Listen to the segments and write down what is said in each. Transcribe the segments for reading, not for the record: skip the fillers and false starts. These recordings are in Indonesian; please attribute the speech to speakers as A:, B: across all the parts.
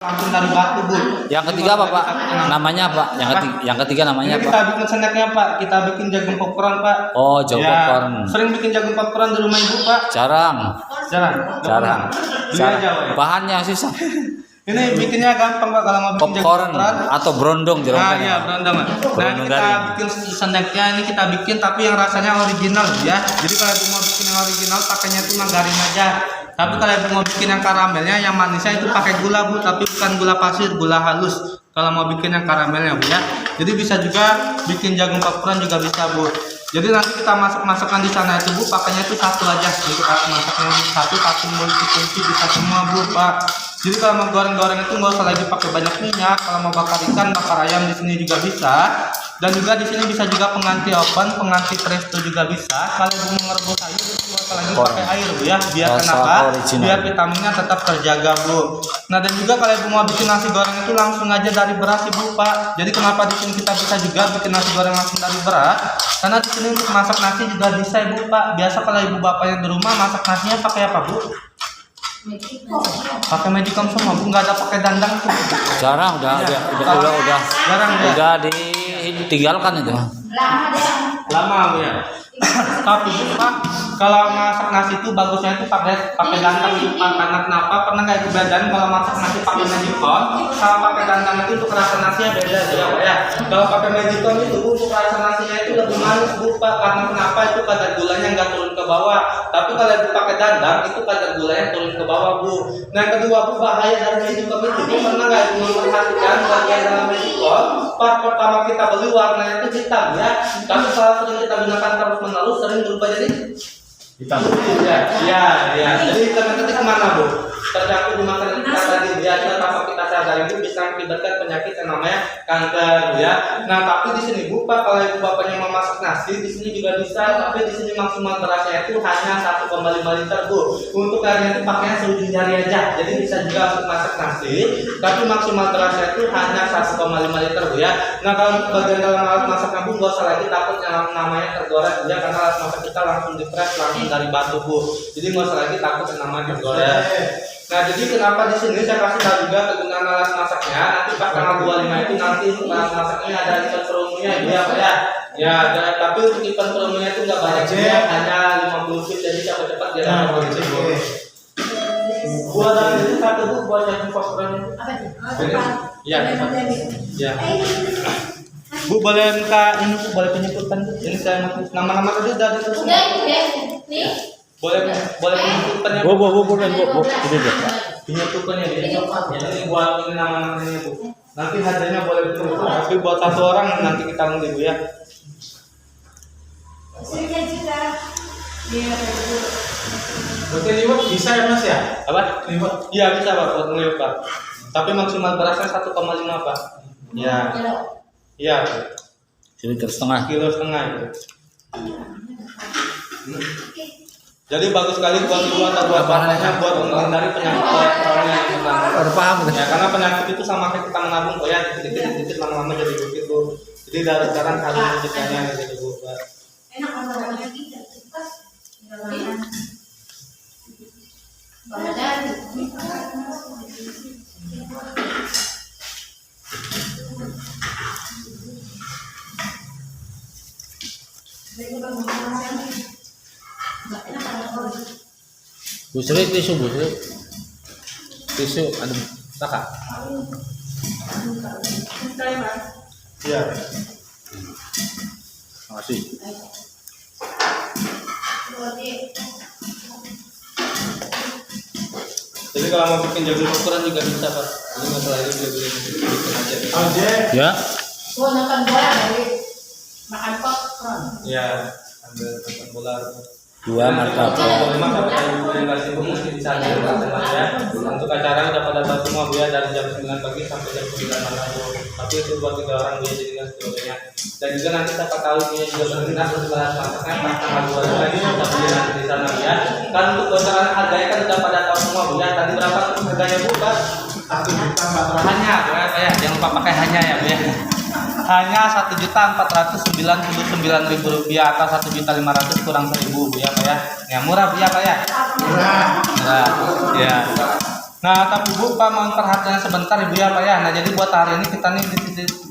A: langsung dari batu, Bu.
B: Yang ketiga apa, Pak? Namanya apa? Yang ketiga namanya
A: Ini
B: apa?
A: kita bikin snacknya, Pak. Kita bikin jagung popcorn, Pak.
B: Oh, jagung popcorn.
A: Sering bikin jagung popcorn di rumah Ibu, Pak?
B: Jarang.
A: Jarang. Beli aja, Pak.
B: Bahannya susah.
A: Ini bikinnya gampang, Pak, kalau mau bikin
B: Popcorn
A: jagung popcorn
B: atau brondong jeruk.
A: Nah, iya, berondong. Nah, ini
B: Brondong
A: kita
B: garing.
A: bikin snacknya, ini kita bikin tapi yang rasanya original ya. Jadi kalau Ibu mau bikin yang original pakainya itu margarin aja. Tapi kalau Ibu mau bikin yang karamelnya, yang manisnya itu pakai gula, Bu, tapi bukan gula pasir, gula halus. Kalau mau bikin yang karamelnya, Bu ya. Jadi bisa juga bikin jagung popcorn juga bisa, Bu. Jadi nanti kita masukkan di sana itu, Bu, pakainya itu satu aja untuk alat masaknya, satu multi-fungsi bisa semua, Bu, Pak. Jadi kalau mau goreng-goreng itu nggak usah lagi pakai banyak minyak. Kalau mau bakar ikan, bakar ayam di sini juga bisa. Dan juga di sini bisa juga pengganti oven, pengganti presto juga bisa. Kalau mau merebus sayur itu nggak usah lagi pakai air, Bu ya. Biar kenapa? Biar vitaminnya tetap terjaga, Bu. Nah, dan juga kalau Ibu mau bikin nasi goreng itu langsung aja dari beras, Ibu, Pak. Jadi kenapa di sini kita bisa juga bikin nasi goreng langsung dari beras? Karena di sini untuk masak nasi juga bisa, Ibu, Pak. Biasa kalau Ibu bapaknya di rumah masak nasinya pakai apa, Bu? Pakai magicom semua, Bu, nggak ada pakai dandang tuh.
B: Jarang, udah
A: Jarang ya.
B: udah ditinggalkan itu.
A: Lama, Bu ya. Tapi, Bu, Pak, kalau masak nasi itu bagusnya itu pakai dandang itu, Pak. Karena kenapa? Pernah nggak Ibu bedain kalau masak nasi pakai magicom sama pakai dandang itu untuk rasa nasinya beda ya, Pak ya. Kalau pakai magicom itu, Bu, untuk rasa nasinya itu lebih manis, Bu, Pak. Karena kenapa? Itu kadar gulanya nggak turun ke bawah. Tapi kalau Ibu pakai dandang itu kadar gulanya turun ke bawah, Bu. Nah, yang kedua, Bu, bahaya dari magicom itu, Bu, pernah nggak Ibu memperhatikan bagian dalam magicom? Pas pertama kita beli warnanya itu hitam ya. Tapi kalau sering kita gunakan terus menerus sering berubah jadi hitam. Ya. Jadi hitam itu kemana, Bu? Terjangkut di makanan kita tadi biasa tanpa kita sadari itu bisa mengakibatkan penyakit yang namanya kanker, ya. Nah, tapi di sini, Bu, Pak, kalau Ibu bapaknya mau masak nasi di sini juga bisa, tapi di sini maksimal berasnya itu hanya 1,5 liter, Bu. Untuk airnya itu pakainya seujung jari aja. Jadi bisa juga untuk masak nasi, tapi maksimal berasnya itu hanya 1,5 liter, Bu ya. Nah, kalau untuk bagian dalam alat masaknya, Bu, nggak usah lagi takut yang namanya tergores, ya, karena alat masak kita langsung dipres langsung dari batu, Bu. Jadi nggak usah lagi takut yang namanya tergores. Nah, jadi kenapa di sini saya kasih tahu juga kegunaan alat masaknya. Nanti pas tanggal 25 itu nanti untuk alat masaknya ada event promonya, ya, Pak ya. Ya, ada, tapi untuk event promonya itu nggak banyak, ya, hanya 50 feet, jadi siapa cepat dia dapat itu, Bu. Buat dari itu satu, Bu, buat yang popcorn itu. Ya. Bu, boleh minta ini, Bu, boleh penyebutkan, Bu. Ini saya nama-nama tadi udah ditulis.
C: Nih.
A: Boleh penyebutkannya, Bu.
B: Ini deh.
A: Penyebutkannya dia. Ini buat ini nama-namanya, Bu. Nanti harganya boleh ditunggu, tapi buat satu orang nanti kita nunggu, Bu ya.
D: Berarti liwet bisa ya, Mas ya?
A: Apa?
D: Liwet.
A: Iya, bisa, Pak, buat ngeliat, Pak. Tapi maksimal berasnya 1,5, Pak. Ya. Iya,
B: Liter setengah.
A: kilo setengah itu. Jadi bagus sekali buat ibu atau buat bapaknya buat menghindari penyakit kolesterolnya yang
B: Baru paham.
A: ya, karena penyakit itu sama kayak kita menabung kok ya, dikit-dikit lama-lama jadi bukit, Bu. Jadi dari sekarang harus mencegahnya gitu, Bu.
C: Enak masalahnya kita pas
B: Bu Sri, tisu, Bu Sri. Tisu ada kakak.
A: Iya.
B: Makasih.
A: Jadi kalau mau bikin jagung ukuran juga bisa, Pak. Ini masalah ini beli bikin aja.
B: Ya.
C: makan bola dari makan popcorn.
A: Iya, ambil makan bola.
B: 2 martabak.
A: Untuk acara udah pada tahu semua, Bu ya, dari jam 9 pagi sampai jam 9 malam, Bu. Tapi itu buat 3 orang, Bu, jadi nggak sebagainya. Dan juga nanti siapa tahu dia juga berminat untuk bahan masaknya pas tanggal 2 lagi kita beli nanti di sana, Bu ya. Kan untuk bocoran harganya kan udah pada tahu semua, Bu ya. Tadi berapa harganya, Bu, Pak?
D: 1.400.000.
A: Hanya, Bu ya, jangan lupa pakai hanya ya, Bu ya. Hanya Rp1.499.000 atau Rp1.500.000 kurang 1.000, Bu ya, Pak ya. Yang murah, Bu ya, Pak ya.
D: Murah.
A: Ya. Nah, tapi Bu, Pak mohon perhatian sebentar Ibu ya Pak ya. Nah, jadi buat hari ini kita nih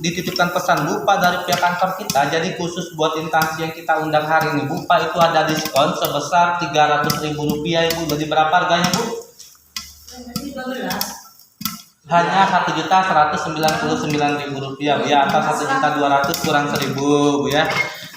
A: dititipkan pesan Bu Pak dari pihak kantor kita. Jadi khusus buat instansi yang kita undang hari ini Bu Pak, itu ada diskon sebesar Rp300.000 Ibu. Jadi berapa harganya Bu? Hanya Rp1.199.000 Bu ya, atau Rp1.200.000 kurang 1.000 Bu ya.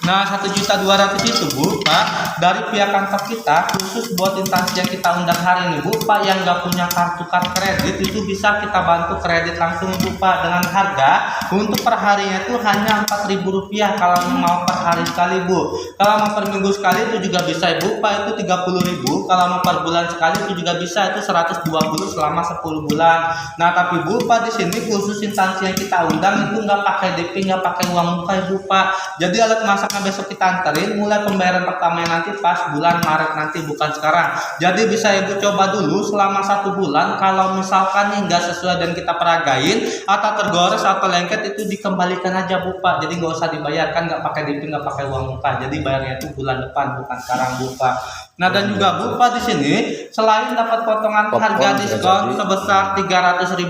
A: Nah, 1.200.000 itu Bu Pak dari pihak kantor kita khusus buat instansi yang kita undang hari ini Bu Pak, yang nggak punya kartu kredit itu bisa kita bantu kredit langsung Bu Pak dengan harga untuk per harinya itu hanya Rp4.000 kalau mau per hari sekali Bu. Kalau mau per minggu sekali itu juga bisa Bu Pak, itu Rp30.000. Kalau mau per bulan sekali itu juga bisa, itu 120 selama 10 bulan. Nah, tapi Bu Pak di sini khusus instansi yang kita undang itu nggak pakai DP, nggak pakai uang muka Bu Pak. Jadi alat masaknya besok kita anterin, mulai pembayaran pertama nanti pas bulan Maret nanti, bukan sekarang. Jadi bisa Ibu coba dulu selama 1 bulan. Kalau misalkan nih nggak sesuai dan kita peragain atau tergores atau lengket, itu dikembalikan aja Bu Pak. Jadi nggak usah dibayarkan, nggak pakai DP, nggak pakai uang muka. Jadi bayarnya itu bulan depan, bukan sekarang Bu Pak. Nah, dan juga Bu Pak di sini selain dapat potongan harga diskon sebesar Rp300.000,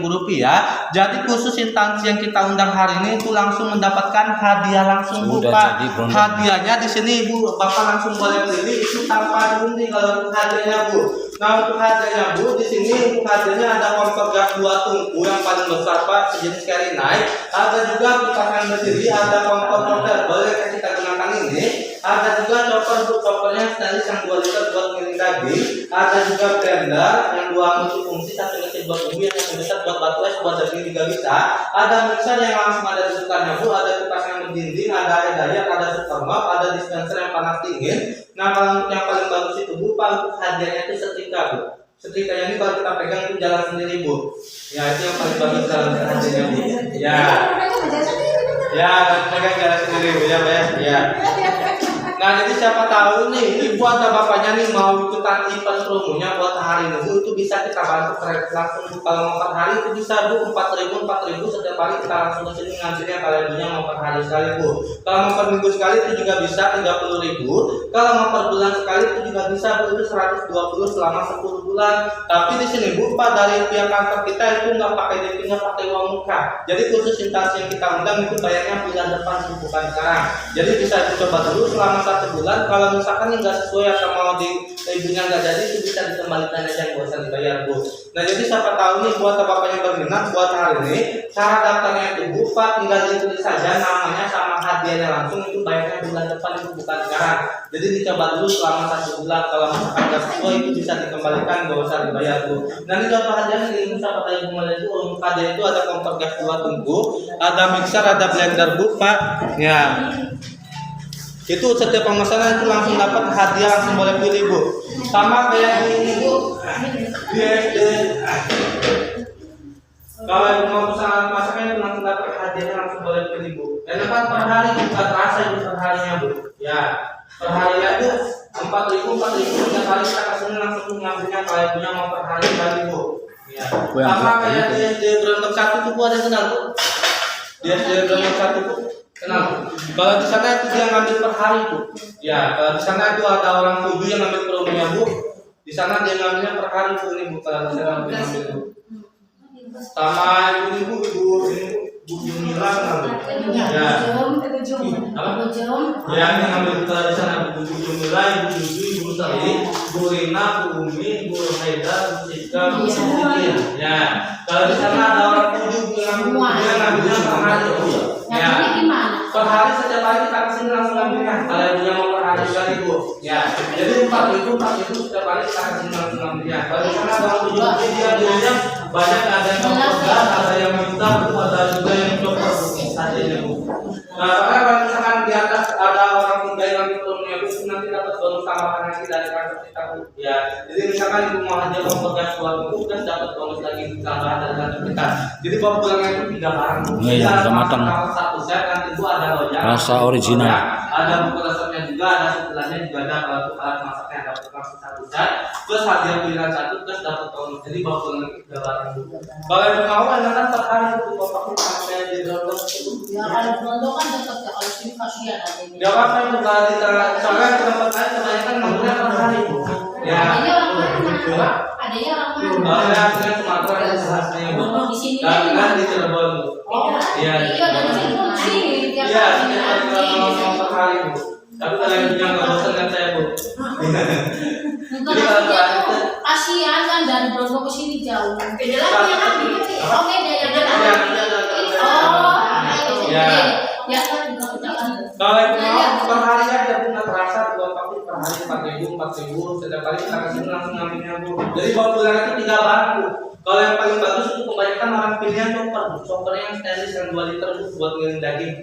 A: jadi khusus instansi yang kita undang hari ini itu langsung mendapatkan hadiah langsung Bu Pak. Hadiahnya di sini Bu, Bapak langsung boleh beli itu tanpa diundi kalau untuk hadiahnya Bu. Nah, untuk hadiahnya Bu di sini untuk hadiahnya ada kompor gas 2 tungku yang paling besar Pak, sejenis carry night. Ada juga kipas yang berdiri, ada kompor portable yang kita gunakan ini. Ada juga chopper Bu, choppernya stainless yang 2 liter buat ngiling daging. Ada juga blender yang 2 multifungsi, satu mesin buat bumbu, yang bisa buat batu es, buat daging juga bisa. Ada mixer yang langsung ada di sekitarnya Bu, ada kipas yang berdinding, ada air dayak, ada super mop, ada dispenser yang panas dingin. Nah, kalau untuk yang paling bagus itu Bu Pak, untuk hadiahnya itu setrika Bu. Setrikanya ini kalau kita pegang itu jalan sendiri Bu. Ya, itu yang paling bagus dalam hadiahnya Bu. Ya, pegang jalan sendiri Bu ya, Pak ya. Nah, jadi siapa tahu nih Ibu atau Bapaknya nih mau ikutan event promonya buat hari ini Bu, itu bisa kita bantu kredit langsung Bu. Kalau mau per hari itu bisa Bu, Rp4.000 setiap hari kita langsung ke sini ngambilnya. Kalau Ibunya mau per hari sekali Bu. Kalau mau per minggu sekali itu juga bisa Rp30.000. Kalau mau per bulan sekali itu juga bisa Bu, itu 120 selama 10 bulan. Tapi di sini Bu Pak dari pihak kantor kita itu nggak pakai DP, nggak pakai uang muka. Jadi khusus instansi yang kita undang itu bayarnya bulan depan bukan sekarang. Jadi bisa dicoba dulu selama 1 bulan. Kalau misalkan nggak sesuai atau mau di Ibunya nggak jadi, itu bisa dikembalikan aja, nggak usah dibayar Bu. Nah, jadi siapa tahu nih buat Bapaknya berminat buat hari ini, cara daftarnya itu Bu Pak tinggal ditulis saja namanya sama hadiahnya langsung, itu bayarnya bulan depan, itu bukan sekarang. Jadi dicoba dulu selama 1 bulan. Kalau misalkan nggak sesuai itu bisa dikembalikan, nggak usah dibayar Bu. Nah, ini contoh hadiahnya di ini sahabat Ibu mulai itu. Untuk hadiah itu ada kompor gas 2 tungku, ada mixer, ada blender Bu Pak. Ya. Itu setiap pemesanan itu langsung dapat hadiah, langsung boleh pilih Bu. Sama kayak ini Bu, BSD. Kalau Ibu mau pesan masaknya itu langsung dapat hadiahnya, langsung boleh pilih Bu. Karena kan per hari juga terasa itu per harinya Bu. Ya, per harinya itu Rp4.000 setiap hari kita kesini langsung ngambilnya. Kalau Ibunya mau per hari kali Bu. Ya. Sama kayak BSD berondong 1 itu Bu, ada kenal Bu? BSD berondong 1 Bu. Kenal. Kalau di sana itu dia ngambil per hari Bu. Ya, kalau di sana itu ada orang 7 yang ngambil promonya Bu. Di sana dia ngambilnya per hari Bu, ini Bu. Kalau saya ngambil Bu. Sama ibu Bu Jumila ngambil. Ya. Apa? Ya, ini ngambil di sana Bu Jumila, Ibu Yuju, Ibu Sari, Bu Rina, Bu Umi, Bu Haida, Bu Cika, Bu Siti. Ya. Kalau di sana ada orang 7 yang ngambilnya per hari Bu. Ya. Per hari setiap hari kita kesini langsung ngambilnya. Kalau Ibunya mau per hari sekali Bu. Ya. Jadi Rp4.000 setiap hari kita kesini langsung ngambilnya. Kalau di sana ada 7 dia jualnya banyak, ada yang kompor, ada yang minta Bu, ada juga yang chopper hadiahnya Bu. Nah, karena kalau misalkan di atas ada orang 3 yang ngambil promonya Bu, nanti dapat bonus tambahan lagi dari kantor kita Bu. Ya. Jadi misalkan Ibu mau hadiah kompor gas 2 tungku, kan dapat bonus lagi tambahan dari kantor kita. Jadi bawa pulangnya itu 3 barang Bu.
B: Iya, yang matang.
A: Satu set nanti Bu ada loyang.
B: Rasa original.
A: Ada buku resepnya juga, ada sebelahnya juga ada. Kalau untuk alat masaknya ada langsung 1 set. Terus hadiah pilihan 1 terus dapat bonus. Jadi bawa pulang itu 3 barang Bu. Kalau Ibu mau kan per hari itu Bapak sampai di download itu.
C: Ya, kalau berondong kan dekat ya, kalau sini kasihan ada ini.
A: Ya apa yang berada di soalnya tempat lain kebanyakan ngambilnya per hari Bu. Ya.
C: Adanya orang mana? Adanya orang
A: Kalau yang asli Sumatera itu khasnya Bu.
C: Oh, di sini
A: Kan di Cirebon Bu.
C: Oh,
A: Iya.
C: iya, dan di sini tiap
A: Iya,
C: hari
A: setiap hari
C: nanti.
A: kalau per hari Bu. Tapi kalau yang punya nggak bosan kan saya Bu.
C: Bukan
A: Jadi kalau
C: maksudnya
A: itu-
C: tuh kasihan kan dari Bromo ke sini jauh.
E: Beda lagi yang kami.
C: Oh beda ya beda.
A: Iya, beda.
C: Oh,
A: Iya.
C: ya kan juga perjalanan.
A: Kalau yang mau per hari aja Bu nggak terasa buat pakai per hari 4.000 setiap kali kita kasih langsung ngambilnya Bu. Jadi bawa pulang itu 3 barang Bu. Kalau yang paling bagus itu kebanyakan orang pilihnya chopper Bu. Chopper yang stainless yang 2 liter Bu buat ngiling daging.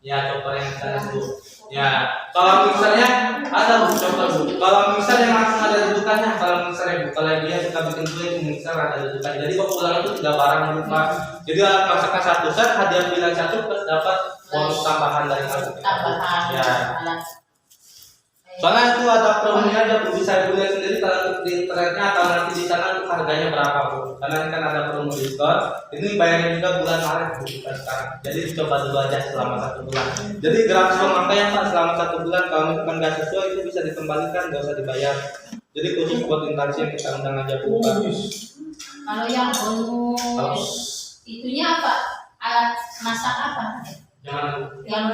A: Ya chopper yang stainless Bu. Ya kalau mixernya ada Bu chopper Bu. Kalau mixer yang langsung ada dudukannya. Kalau mixernya Bu. Kalau dia suka bikin kue itu mixer ada dudukannya. Jadi bawa pulang itu 3 barang Bu Pak. Jadi alat masaknya 1 set, hadiah pilihan 1 plus dapat bonus tambahan dari kami.
C: Tambahan.
A: Ya.
C: alat.
A: Soalnya itu ada promonya aja Bu, bisa ibu lihat sendiri kalau di internetnya atau nanti di sana itu harganya berapa Bu. Karena ini kan ada promo diskon. Ini bayarnya juga bulan Maret Bu kita sekarang. Jadi dicoba dulu aja selama 1 bulan. Jadi gratis pemakaian Pak selama 1 bulan. Kalau misalkan nggak sesuai itu bisa dikembalikan, nggak usah dibayar. Jadi khusus buat instansi yang kita undang aja Bu. Pak.
C: Kalau yang bonus itunya apa? Alat masak apa?
A: Jangan Bu.
C: Yang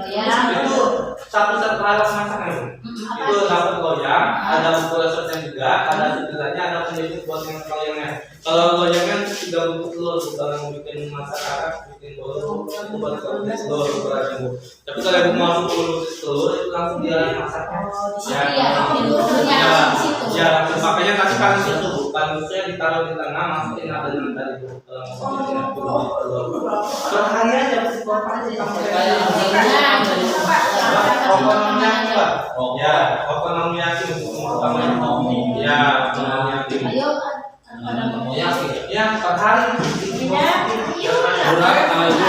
C: ya.
A: Itu satu set alat masaknya Bu. Itu dapat loyang, ada bubur resepnya juga, ada sutilannya, ada penyedut buat yang loyangnya. Kalau loyangnya 3 bungkus telur, kalau mau bikin masak arak, bikin bolu, itu buat telur ukurannya Bu. Tapi kalau ibu mau 10 bungkus telur itu langsung dia masaknya.
C: Di situ ya, telurnya langsung di situ.
A: Ya, langsung makanya kasih panis itu Bu. Panisnya ditaruh di tengah, masukin adonan tadi Bu. Kalau mau bikin telur. Per hari aja Bu, per hari okonomiyaki Pak. Ya, okonomiyaki untuk utamanya. Ya, okonomiyaki.
C: Ayo,
A: Ya, per hari.
B: Murah kalau itu.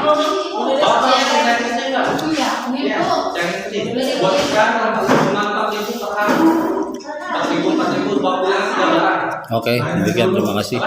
A: Oh, yang kecil enggak?
C: iya,
A: Ya,
C: itu.
A: yang kecil. Buat sekarang cuma 4.000 per hari. 4.000 buat pulang 3 barang.
B: Oke, demikian terima kasih.